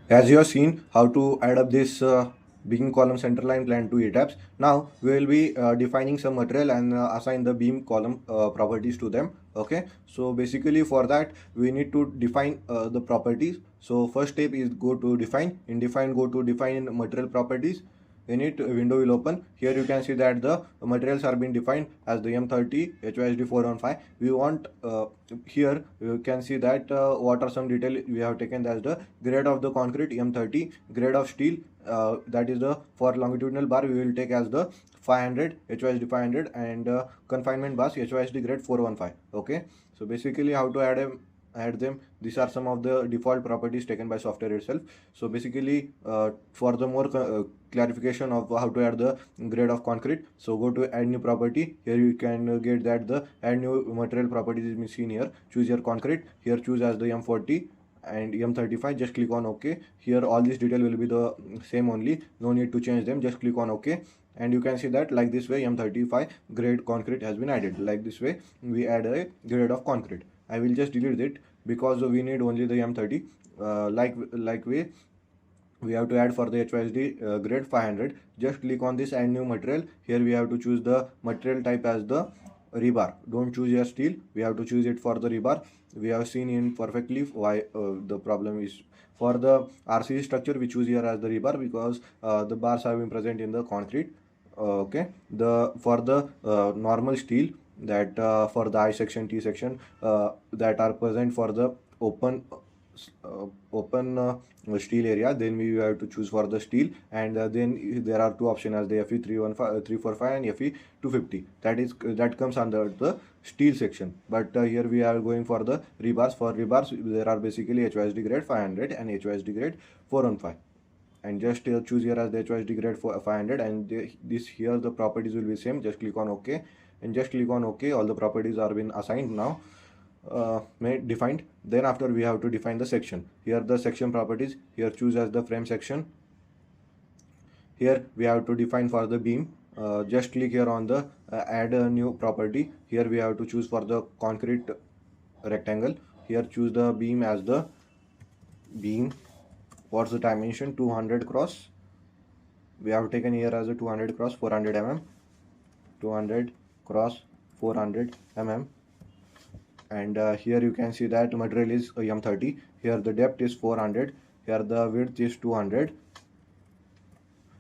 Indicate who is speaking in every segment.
Speaker 1: As you have seen how to add up this beam column centerline plan to ETABS, now we will be defining some material and assign the beam column properties to them. Okay, so basically for that we need to define the properties. So first step is go to define. In define, go to define material properties. In it, a window will open. Here you can see that the materials are being defined as the M30 HYSD 415. We want here you can see that what are some detail we have taken as the grade of the concrete M30, grade of steel, that is the for longitudinal bar we will take as the 500 HYSD 500, and confinement bars HYSD grade 415. Okay, so basically how to add them, these are some of the default properties taken by software itself. So basically for the more clarification of how to add the grade of concrete, so go to add new property. Here you can get that the add new material properties is seen here. Choose your concrete. Here choose as the M40 and M35. Just click on OK. Here all this detail will be the same only, no need to change them. Just click on OK, and you can see that like this way M35 grade concrete has been added. Like this way we add a grade of concrete. I will just delete it because we need only the M30. Like we have to add for the HYSD grade 500. Just click on this add new material. Here we have to choose the material type as the rebar. Don't choose your steel, we have to choose it for the rebar. We have seen in perfectly why the problem is. For the RCC structure we choose here as the rebar because the bars have been present in the concrete. Okay, the for the normal steel, that for the I section, T section, that are present for the open steel area, then we have to choose for the steel, and then there are two options as the FE 345 and FE 250. That comes under the steel section, but here we are going for the rebars. For rebars there are basically HYSD grade 500 and HYSD grade 415, and just choose here as the HYSD grade for 500, and this here the properties will be same. Just click on OK, and just click on OK. All the properties are been assigned now, made defined. Then after we have to define the section. Here the section properties, here choose as the frame section. Here we have to define for the beam. Just click here on the add a new property. Here we have to choose for the concrete rectangle. Here choose the beam as the beam. What's the dimension? 200 cross. We have taken here as a 200 cross 400 mm. 200 cross 400 mm. And here you can see that material is M30. Here the depth is 400. Here the width is 200.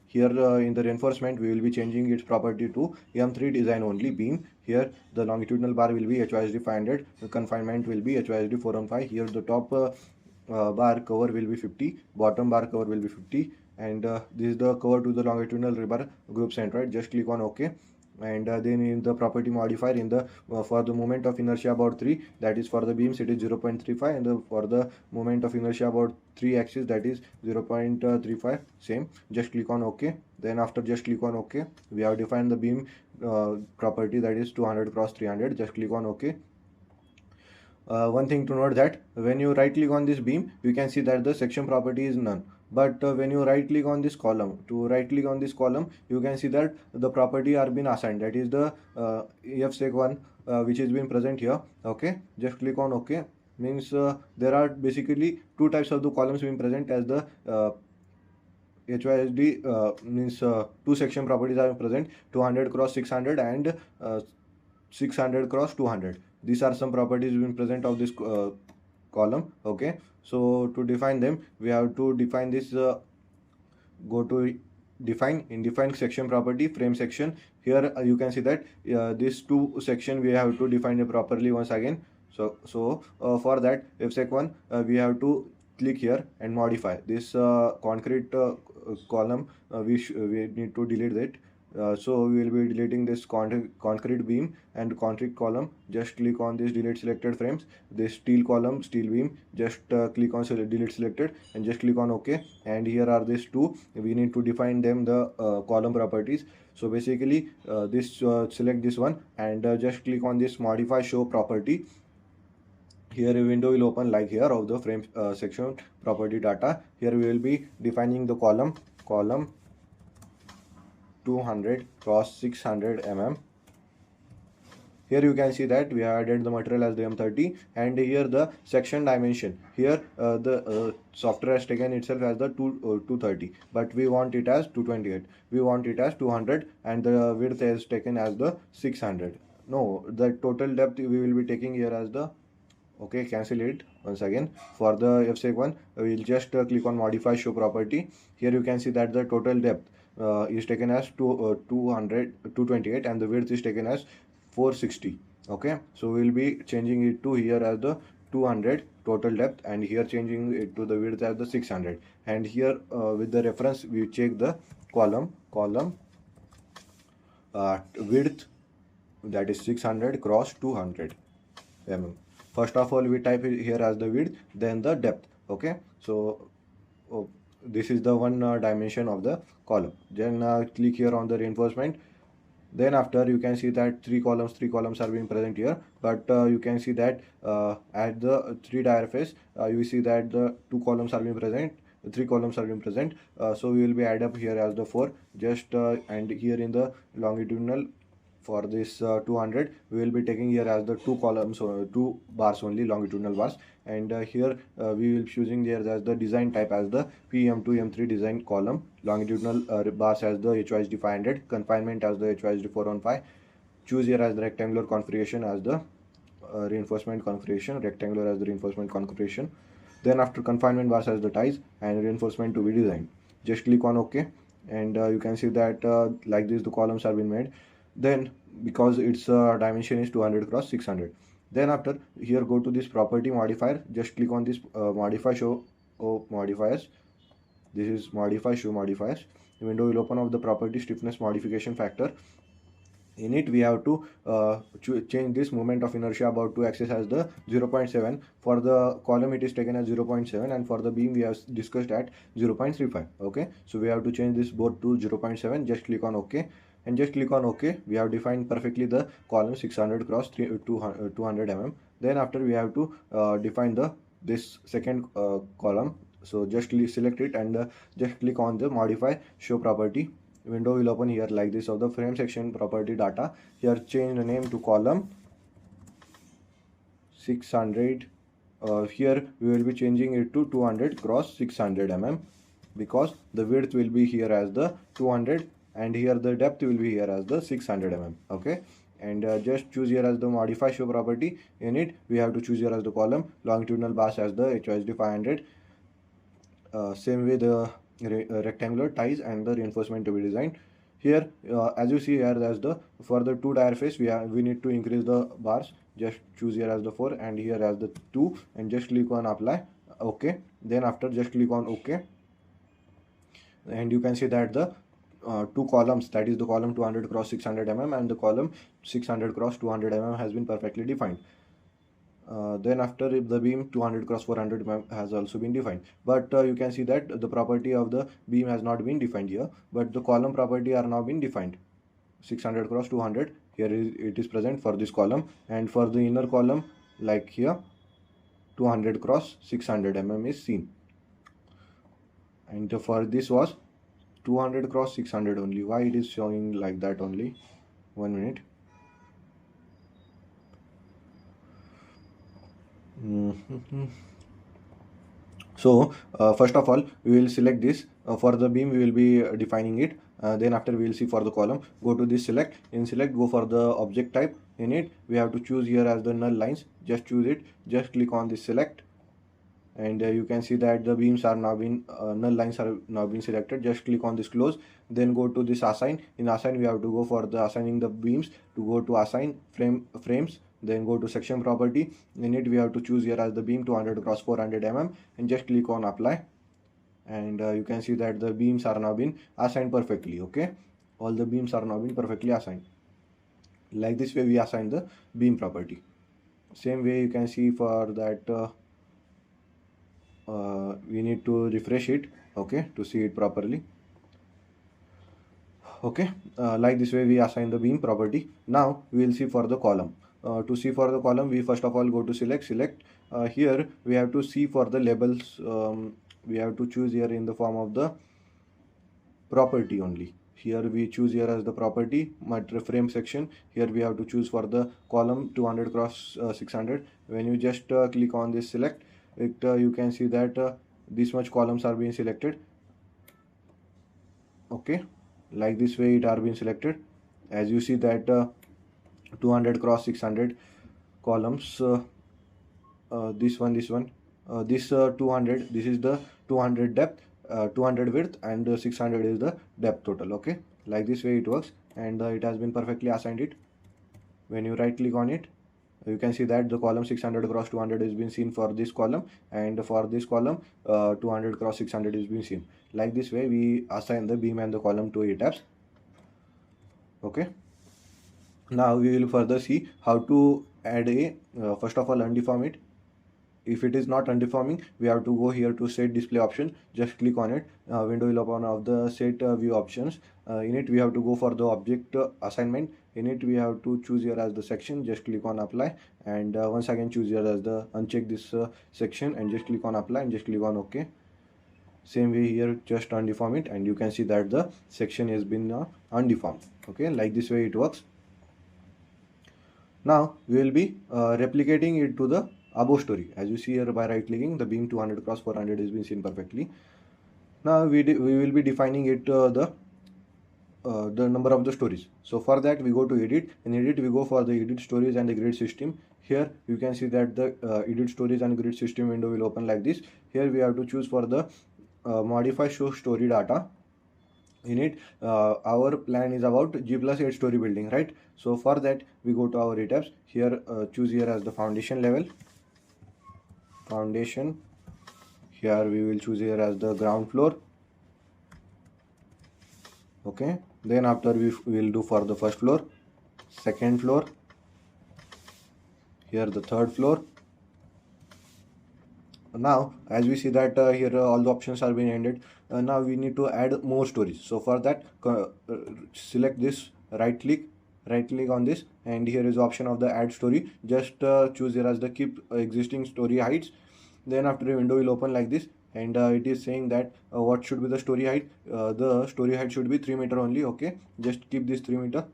Speaker 1: Here in the reinforcement we will be changing its property to M3 design only beam. Here the longitudinal bar will be HYSD 500. The confinement will be HYSD 415. Here the top bar cover will be 50. Bottom bar cover will be 50. And this is the cover to the longitudinal rebar group center. Just click on OK. And then in the property modifier, in the for the moment of inertia about 3, that is for the beams it is 0.35, and for the moment of inertia about 3 axis, that is 0.35, same. Just click on OK. Then after just click on OK, we have defined the beam property, that is 200 cross 300. Just click on OK. One thing to note, that when you right click on this beam, you can see that the section property is none. But when you right click on this column, you can see that the property are been assigned, that is the EF-sec1 which is been present here. Okay, just click on OK. Means there are basically two types of the columns being present as the HYSD, means two section properties are present, 200 cross 600 and 600 cross 200. These are some properties being present of this column. Okay, so to define them, we have to define this. Go to define. In define section property, frame section. Here you can see that this two section we have to define it properly once again. So for that, F-sec1 we have to click here and modify this concrete column. We need to delete it. So we will be deleting this concrete beam and concrete column. Just click on this delete selected frames. This steel column, steel beam, just click on delete selected and just click on OK. And here are these two. We need to define them the column properties. So basically select this one and just click on this modify show property. Here a window will open like here of the frame section property data. Here we will be defining the column 200 cross 600 mm. Here you can see that we have added the material as the M30, and here the section dimension. Here the software has taken itself as the 230, but we want it as 228. We want it as 200, and the width is taken as the 600. No, the total depth we will be taking here as the, okay, cancel it once again. For the fsec one, we will just click on modify show property. Here you can see that the total depth is taken as 228, and the width is taken as 460. Okay, so we will be changing it to here as the 200 total depth, and here changing it to the width as the 600. And here with the reference we check the column width, that is 600 cross 200 mm. First of all, we type it here as the width, then the depth. Okay, so this is the one dimension of the column. Then click here on the reinforcement. Then after, you can see that three columns are being present here, but you can see that at the 3 dia face you see that the 2 columns are being present, 3 columns are being present. So we will be add up here as the 4, just and here in the longitudinal, for this 200 we will be taking here as the 2 columns or 2 bars only, longitudinal bars. And here we will be choosing here as the design type as the PM2 M3 design column, longitudinal bars as the HYSD 500, confinement as the HYSD 415. Choose here as the rectangular configuration as the reinforcement configuration, rectangular as the reinforcement configuration. Then after, confinement bars as the ties, and reinforcement to be designed. Just click on OK, and you can see that like this the columns have been made. Then because its dimension is 200 cross 600. Then after, here go to this property modifier, just click on this modify show modifiers. This is modify show modifiers. The window will open up the property stiffness modification factor. In it we have to change this moment of inertia about 2 axis as the 0.7. For the column it is taken as 0.7, and for the beam we have discussed at 0.35. okay, so we have to change this both to 0.7. just click on OK, and just click on OK. We have defined perfectly the column 600 cross 200 mm. Then after, we have to define this second column. So just select it, and just click on the modify show property. Window will open here like this of the frame section property data. Here change the name to column 600. Here we will be changing it to 200 cross 600 mm, because the width will be here as the 200, and here the depth will be here as the 600 mm. okay, and just choose here as the modify show property. In it we have to choose here as the column longitudinal bars as the HYSD 500. Same way the rectangular ties and the reinforcement to be designed. Here as you see here, as the for the 2 dia face we need to increase the bars. Just choose here as the 4, and here as the 2, and just click on apply. Okay, then after, just click on OK, and you can see that the 2 columns, that is the column 200 cross 600 mm and the column 600 cross 200 mm has been perfectly defined. Then after, the beam 200 cross 400 mm has also been defined, but you can see that the property of the beam has not been defined here, but the column property are now been defined. 600 cross 200, here it is present for this column, and for the inner column, like here 200 cross 600 mm is seen, and for this was 200 cross 600 only. Why it is showing like that only? 1 minute. So first of all, we will select this. For the beam we will be defining it. Then after, we will see for the column. Go to this select. In select, go for the object type. In it we have to choose here as the null lines. Just choose it. Just click on this select, and you can see that the beams are now been null lines are now been selected. Just click on this close, then go to this assign. In assign, we have to go for the assigning the beams. To go to assign frames, then go to section property. In it we have to choose here as the beam 200 cross 400 mm, and just click on apply, and you can see that the beams are now been assigned perfectly. Okay, all the beams are now been perfectly assigned. Like this way we assign the beam property. Same way you can see for that we need to refresh it, okay, to see it properly. Okay, like this way we assign the beam property. Now we will see for the column. To see for the column, we first of all go to select. Here we have to see for the labels. We have to choose here in the form of the property only. Here we choose here as the property frame section. Here we have to choose for the column 200 cross 600. When you just click on this select it, you can see that this much columns are being selected. Okay, like this way it are being selected. As you see that 200 cross 600 columns, this 200, this is the 200 depth, 200 width, and 600 is the depth total. Okay, like this way it works, and it has been perfectly assigned it. When you right click on it, you can see that the column 600 cross 200 is being seen for this column, and for this column 200 cross 600 is being seen. Like this way we assign the beam and the column to ETABS. Okay, now we will further see how to add a first of all undeform it. If it is not undeforming, we have to go here to set display option. Just click on it. Window will open of the set view options. In it we have to go for the object assignment. In it we have to choose here as the section. Just click on apply, and once again choose here as the uncheck this section, and just click on apply and just click on OK. Same way here, just undeform it, and you can see that the section has been undeformed. Okay, like this way it works. Now we will be replicating it to the above story. As you see here, by right clicking, the beam 200 cross 400 is being seen perfectly. Now we will be defining it the number of the stories. So for that we go to edit. In edit we go for the edit stories and the grid system. Here you can see that the edit stories and grid system window will open like this. Here we have to choose for the modify show story data. In it our plan is about G+8 story building, right? So for that we go to our ETABS. Here choose here as the foundation level. Foundation. Here we will choose here as the ground floor. Okay, then after we will do for the first floor, second floor, here the third floor. Now as we see that here all the options are being ended. Now we need to add more stories. So for that select this, right click on this, and here is the option of the add story. Just choose here as the keep existing story heights. Then after a window will open like this, and it is saying that what should be the story height. The story height should be 3 meter only. Okay, just keep this 3 meter.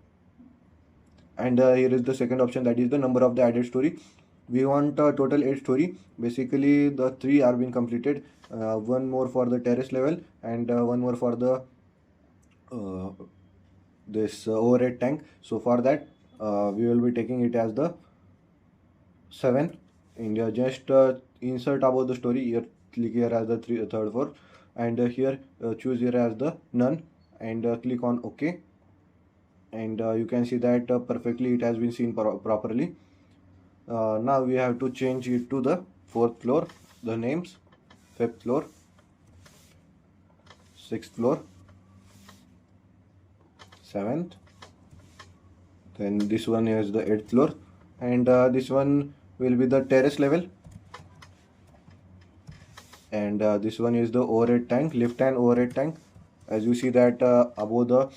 Speaker 1: And here is the second option, that is the number of the added story. We want total 8 story. Basically the 3 are being completed. One more for the terrace level, and one more for the this overhead tank. So for that we will be taking it as the 7. And just insert above the story. Here click here as the third floor, and here choose here as the none, and click on OK. And you can see that perfectly it has been seen properly. Now we have to change it to the 4th floor, the names, 5th floor, 6th floor, 7th, then this one is the 8th floor, and this one will be the terrace level, and this one is the overhead tank, lift and overhead tank. As you see that above the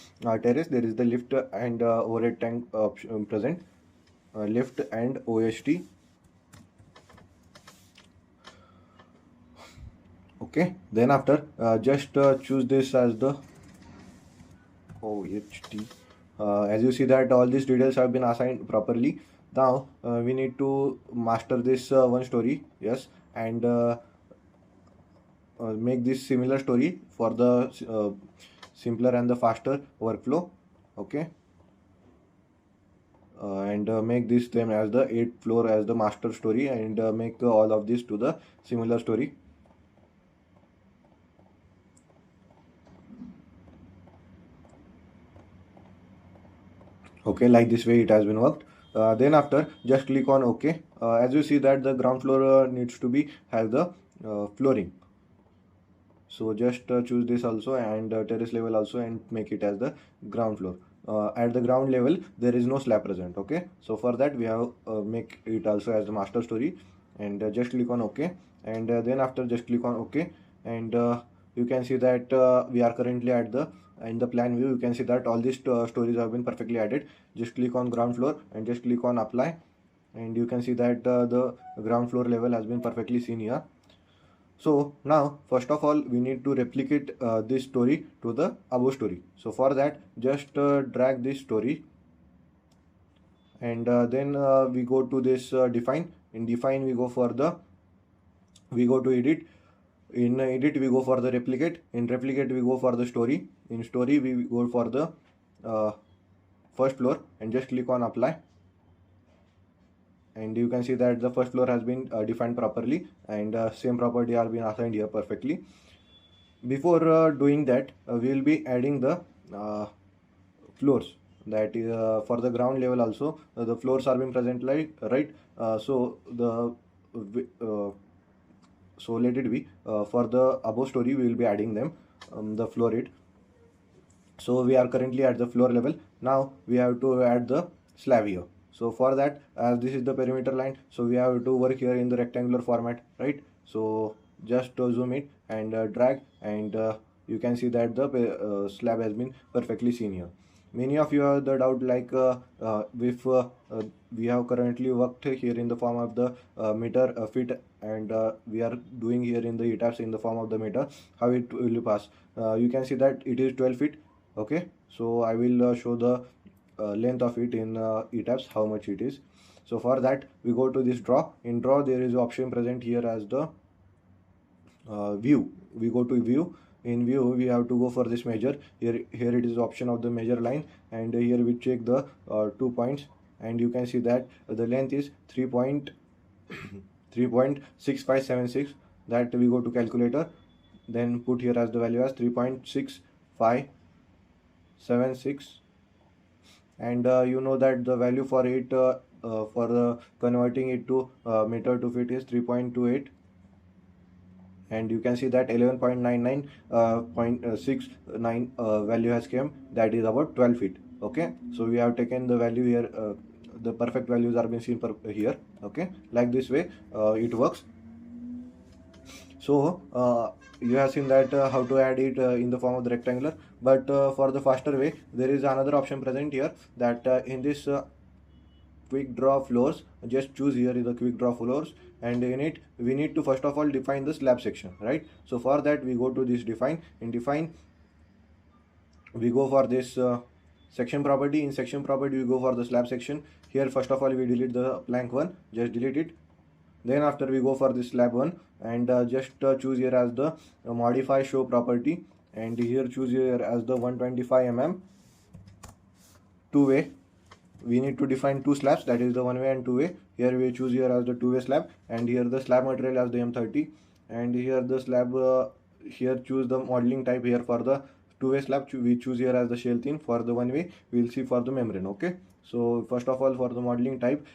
Speaker 1: terrace there is the lift and overhead tank present. Lift and OST. Okay, then after just choose this as the OHT. As you see that all these details have been assigned properly. Now we need to master this one story, yes, and make this similar story for the simpler and the faster workflow. Okay, and make this them as the 8th floor as the master story, and make all of this to the similar story. Okay, like this way it has been worked. Then after just click on OK. As you see that the ground floor needs to be have the flooring. So just choose this also, and terrace level also, and make it as the ground floor. At the ground level there is no slab present. Okay, so for that we have make it also as the master story, and just click on OK. And then after just click on OK, and you can see that we are currently at the in the plan view. You can see that all these stories have been perfectly added. Just click on ground floor and just click on apply, and you can see that the ground floor level has been perfectly seen here. So now first of all we need to replicate this story to the above story. So for that just drag this story, and then we go to this define. In define we go to edit. In edit we go for the replicate. In replicate we go for the story. In story we go for the first floor and just click on apply, and you can see that the first floor has been defined properly, and same property are been assigned here perfectly. Before doing that we will be adding the floors. That is for the ground level also the floors are being present, like right. So let it be for the above story we will be adding them, the floor rate. So we are currently at the floor level. Now we have to add the slab here. So for that, as this is the perimeter line, so we have to work here in the rectangular format, right? So just zoom it and drag, and you can see that the slab has been perfectly seen here. Many of you have the doubt, like if we have currently worked here in the form of the meter feet, and we are doing here in the ETABS in the form of the meter, how it will pass. You can see that it is 12 feet. Okay, so I will show the length of it in ETABS, how much it is. So for that we go to this draw. In draw there is option present here as the view. We go to view. In view we have to go for this measure. Here it is option of the measure line, and here we check the 2 points, and you can see that the length is 3.6576. that we go to calculator, then put here as the value as 3.6576, and you know that the value for it for converting it to meter to feet is 3.28, and you can see that 11.99.69 value has come, that is about 12 feet. Okay, so we have taken the value here, the perfect values are being seen here. Okay, like this way it works. So you have seen that how to add it in the form of the rectangular, but for the faster way there is another option present here, that in this quick draw floors, just choose here is the quick draw floors, and in it we need to first of all define the slab section, right? So for that we go to this define. In define we go for this section property. In section property we go for the slab section. Here first of all we delete the blank one, just delete it. Then after we go for this slab one, and just choose here as the modify show property, and here choose here as the 125 mm two-way. We need to define two slabs, that is the one way and two way. Here we choose here as the two-way slab, and here the slab material as the M30, and here the slab here choose the modeling type. Here for the two-way slab we choose here as the shell thin. For the one way we will see for the membrane. Okay, so first of all for the modeling type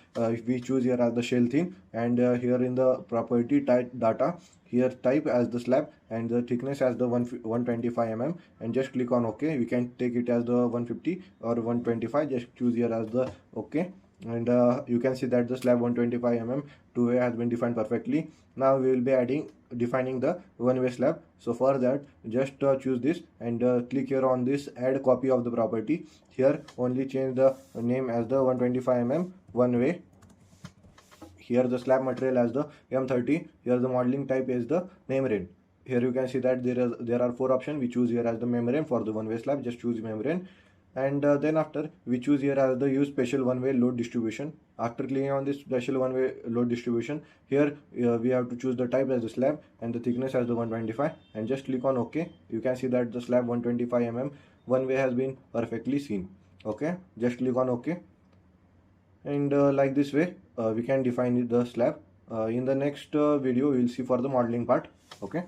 Speaker 1: we choose here as the shell thin, and here in the property type data, here type as the slab and the thickness as the 125 mm, and just click on OK. We can take it as the 150 or 125, just choose here as the OK, and you can see that the slab 125 mm two-way has been defined perfectly. Now we will be defining the one-way slab. So for that just choose this and click here on this add copy of the property. Here only change the name as the 125 mm one way. Here the slab material as the M30. Here the modeling type is the membrane. Here you can see that there are 4 options. We choose here as the membrane. For the one-way slab just choose membrane, and then after we choose here as the use special one-way load distribution. After clicking on this special one-way load distribution, here we have to choose the type as the slab and the thickness as the 125, and just click on OK. You can see that the slab 125 mm one way has been perfectly seen. Okay, just click on OK, and like this way we can define the slab. In the next video we will see for the modeling part. Okay.